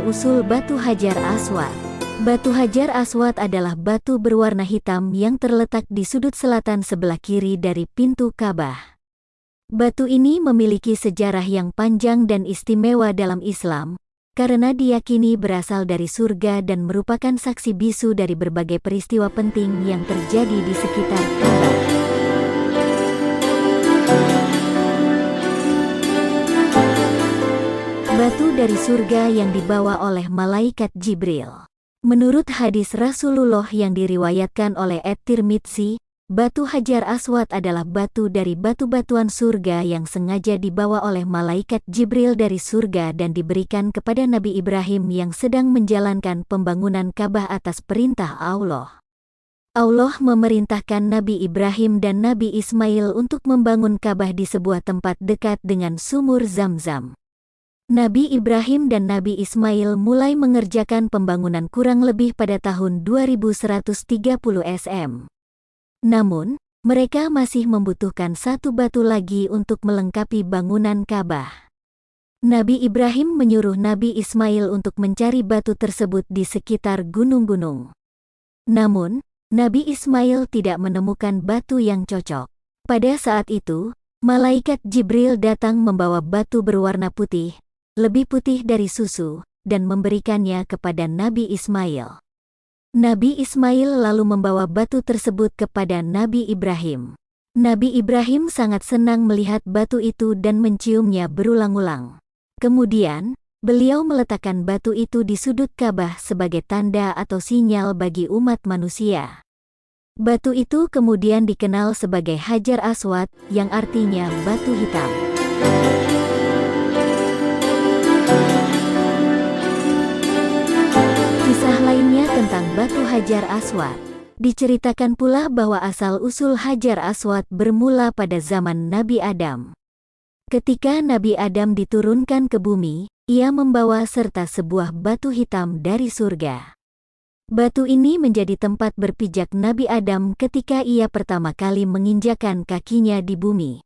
asal-usul batu Hajar Aswad. Batu Hajar Aswad adalah batu berwarna hitam yang terletak di sudut selatan sebelah kiri dari pintu Ka'bah. Batu ini memiliki sejarah yang panjang dan istimewa dalam Islam, karena diyakini berasal dari surga dan merupakan saksi bisu dari berbagai peristiwa penting yang terjadi di sekitar Ka'bah. Batu dari surga yang dibawa oleh malaikat Jibril. Menurut hadis Rasulullah yang diriwayatkan oleh At-Tirmidzi, batu Hajar Aswad adalah batu dari batu-batuan surga yang sengaja dibawa oleh malaikat Jibril dari surga dan diberikan kepada Nabi Ibrahim yang sedang menjalankan pembangunan Ka'bah atas perintah Allah. Allah memerintahkan Nabi Ibrahim dan Nabi Ismail untuk membangun Ka'bah di sebuah tempat dekat dengan sumur Zam-Zam. Nabi Ibrahim dan Nabi Ismail mulai mengerjakan pembangunan kurang lebih pada tahun 2130 SM. Namun, mereka masih membutuhkan satu batu lagi untuk melengkapi bangunan Ka'bah. Nabi Ibrahim menyuruh Nabi Ismail untuk mencari batu tersebut di sekitar gunung-gunung. Namun, Nabi Ismail tidak menemukan batu yang cocok. Pada saat itu, malaikat Jibril datang membawa batu berwarna putih, lebih putih dari susu, dan memberikannya kepada Nabi Ismail. Nabi Ismail lalu membawa batu tersebut kepada Nabi Ibrahim. Nabi Ibrahim sangat senang melihat batu itu dan menciumnya berulang-ulang. Kemudian, beliau meletakkan batu itu di sudut Ka'bah sebagai tanda atau sinyal bagi umat manusia. Batu itu kemudian dikenal sebagai Hajar Aswad, yang artinya batu hitam. Kisah lainnya tentang batu Hajar Aswad. Diceritakan pula bahwa asal-usul Hajar Aswad bermula pada zaman Nabi Adam. Ketika Nabi Adam diturunkan ke bumi, ia membawa serta sebuah batu hitam dari surga. Batu ini menjadi tempat berpijak Nabi Adam ketika ia pertama kali menginjakkan kakinya di bumi.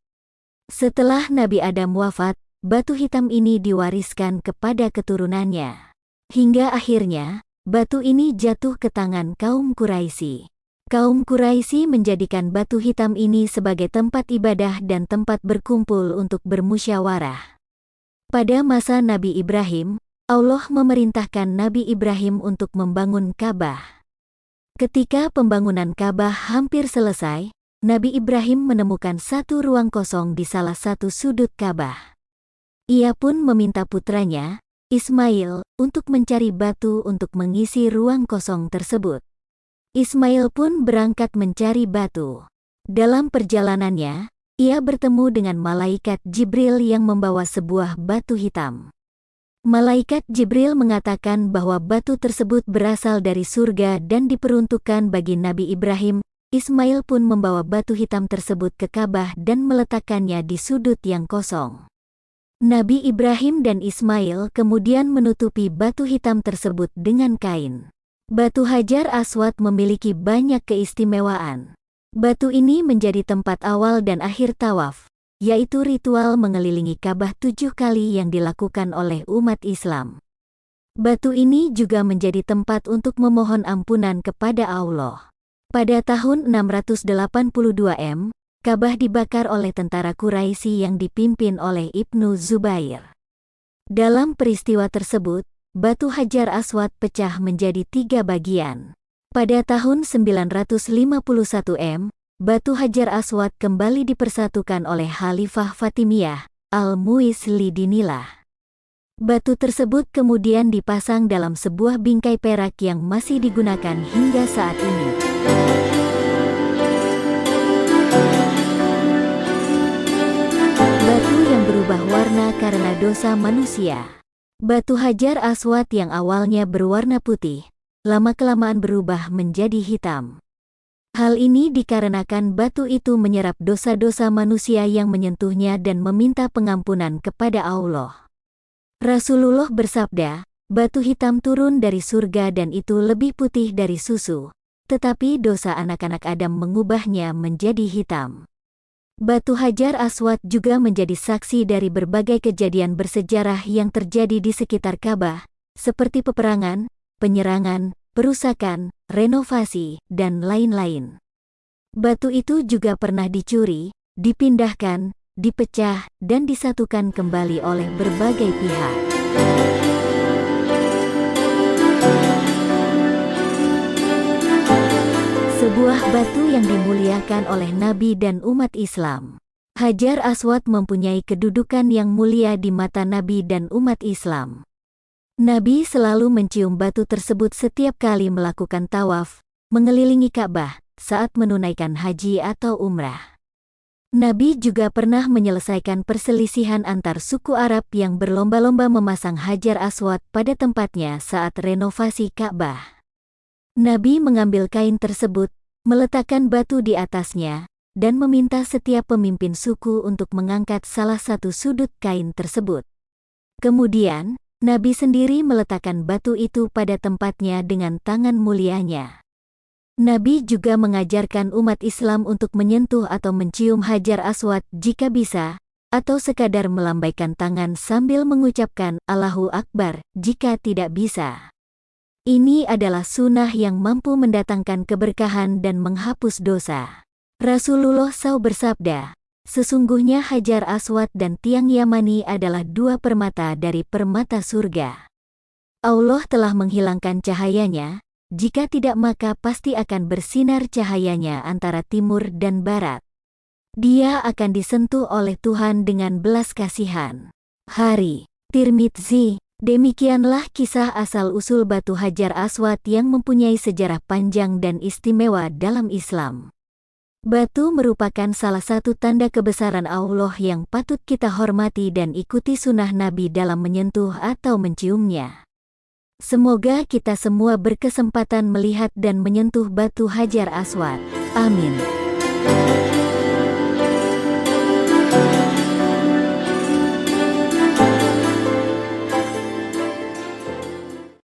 Setelah Nabi Adam wafat, batu hitam ini diwariskan kepada keturunannya. Hingga akhirnya, batu ini jatuh ke tangan kaum Quraisy. Kaum Quraisy menjadikan batu hitam ini sebagai tempat ibadah dan tempat berkumpul untuk bermusyawarah. Pada masa Nabi Ibrahim, Allah memerintahkan Nabi Ibrahim untuk membangun Ka'bah. Ketika pembangunan Ka'bah hampir selesai, Nabi Ibrahim menemukan satu ruang kosong di salah satu sudut Ka'bah. Ia pun meminta putranya, Ismail, untuk mencari batu untuk mengisi ruang kosong tersebut. Ismail pun berangkat mencari batu. Dalam perjalanannya, ia bertemu dengan malaikat Jibril yang membawa sebuah batu hitam. Malaikat Jibril mengatakan bahwa batu tersebut berasal dari surga dan diperuntukkan bagi Nabi Ibrahim. Ismail pun membawa batu hitam tersebut ke Ka'bah dan meletakkannya di sudut yang kosong. Nabi Ibrahim dan Ismail kemudian menutupi batu hitam tersebut dengan kain. Batu Hajar Aswad memiliki banyak keistimewaan. Batu ini menjadi tempat awal dan akhir tawaf, yaitu ritual mengelilingi Ka'bah 7 kali yang dilakukan oleh umat Islam. Batu ini juga menjadi tempat untuk memohon ampunan kepada Allah. Pada tahun 682 M, Ka'bah dibakar oleh tentara Quraisy yang dipimpin oleh Ibnu Zubair. Dalam peristiwa tersebut, batu Hajar Aswad pecah menjadi 3 bagian. Pada tahun 951 M, batu Hajar Aswad kembali dipersatukan oleh Khalifah Fatimiyah, Al-Muislidinilah. Batu tersebut kemudian dipasang dalam sebuah bingkai perak yang masih digunakan hingga saat ini. Batu yang berubah warna karena dosa manusia. Batu Hajar Aswad yang awalnya berwarna putih, lama-kelamaan berubah menjadi hitam. Hal ini dikarenakan batu itu menyerap dosa-dosa manusia yang menyentuhnya dan meminta pengampunan kepada Allah. Rasulullah bersabda, batu hitam turun dari surga dan itu lebih putih dari susu, tetapi dosa anak-anak Adam mengubahnya menjadi hitam. Batu Hajar Aswad juga menjadi saksi dari berbagai kejadian bersejarah yang terjadi di sekitar Ka'bah, seperti peperangan, penyerangan, perusakan, renovasi, dan lain-lain. Batu itu juga pernah dicuri, dipindahkan, dipecah, dan disatukan kembali oleh berbagai pihak. Sebuah batu yang dimuliakan oleh Nabi dan umat Islam. Hajar Aswad mempunyai kedudukan yang mulia di mata Nabi dan umat Islam. Nabi selalu mencium batu tersebut setiap kali melakukan tawaf, mengelilingi Ka'bah, saat menunaikan haji atau umrah. Nabi juga pernah menyelesaikan perselisihan antar suku Arab yang berlomba-lomba memasang Hajar Aswad pada tempatnya saat renovasi Ka'bah. Nabi mengambil kain tersebut, meletakkan batu di atasnya, dan meminta setiap pemimpin suku untuk mengangkat salah satu sudut kain tersebut. Kemudian, Nabi sendiri meletakkan batu itu pada tempatnya dengan tangan mulianya. Nabi juga mengajarkan umat Islam untuk menyentuh atau mencium Hajar Aswad jika bisa, atau sekadar melambaikan tangan sambil mengucapkan Allahu Akbar jika tidak bisa. Ini adalah sunnah yang mampu mendatangkan keberkahan dan menghapus dosa. Rasulullah SAW bersabda, sesungguhnya Hajar Aswad dan tiang Yamani adalah dua permata dari permata surga. Allah telah menghilangkan cahayanya. Jika tidak maka pasti akan bersinar cahayanya antara timur dan barat. Dia akan disentuh oleh Tuhan dengan belas kasihan. Hari Tirmidzi. Demikianlah kisah asal-usul batu Hajar Aswad yang mempunyai sejarah panjang dan istimewa dalam Islam. Batu merupakan salah satu tanda kebesaran Allah yang patut kita hormati dan ikuti sunnah Nabi dalam menyentuh atau menciumnya. Semoga kita semua berkesempatan melihat dan menyentuh batu Hajar Aswad. Amin.